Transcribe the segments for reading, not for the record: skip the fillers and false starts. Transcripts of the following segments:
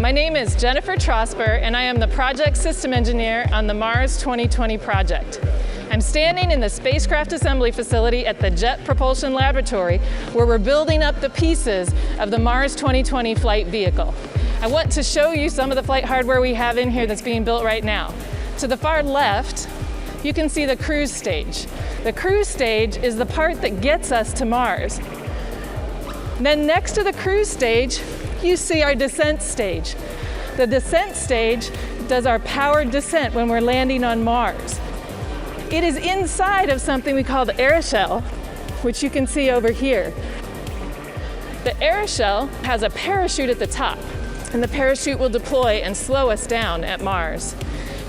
My name is Jennifer Trosper, and I am the Project System Engineer on the Mars 2020 project. I'm standing in the Spacecraft Assembly Facility at the Jet Propulsion Laboratory, where we're building up the pieces of the Mars 2020 flight vehicle. I want to show you some of the flight hardware we have in here that's being built right now. To the far left, you can see the cruise stage. The cruise stage is the part that gets us to Mars. Then next to the cruise stage, you see our descent stage. The descent stage does our powered descent when we're landing on Mars. It is inside of something we call the aeroshell, which you can see over here. The aeroshell has a parachute at the top, and the parachute will deploy and slow us down at Mars.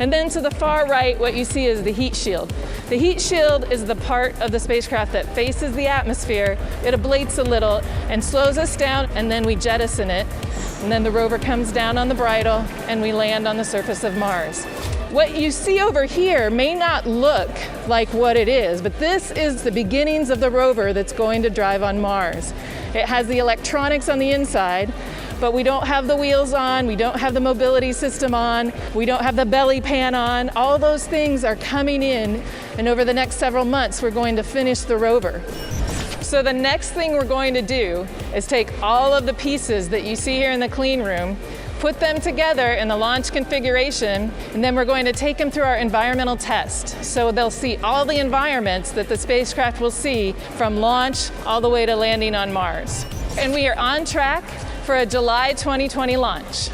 And then to the far right, what you see is the heat shield. The heat shield is the part of the spacecraft that faces the atmosphere. It ablates a little and slows us down, and then we jettison it. And then the rover comes down on the bridle, and we land on the surface of Mars. What you see over here may not look like what it is, but this is the beginnings of the rover that's going to drive on Mars. It has the electronics on the inside, but we don't have the wheels on, we don't have the mobility system on, we don't have the belly pan on. All those things are coming in, and over the next several months, we're going to finish the rover. So the next thing we're going to do is take all of the pieces that you see here in the clean room, put them together in the launch configuration, and then we're going to take them through our environmental test. So they'll see all the environments that the spacecraft will see from launch all the way to landing on Mars. And we are on track for a July 2020 launch.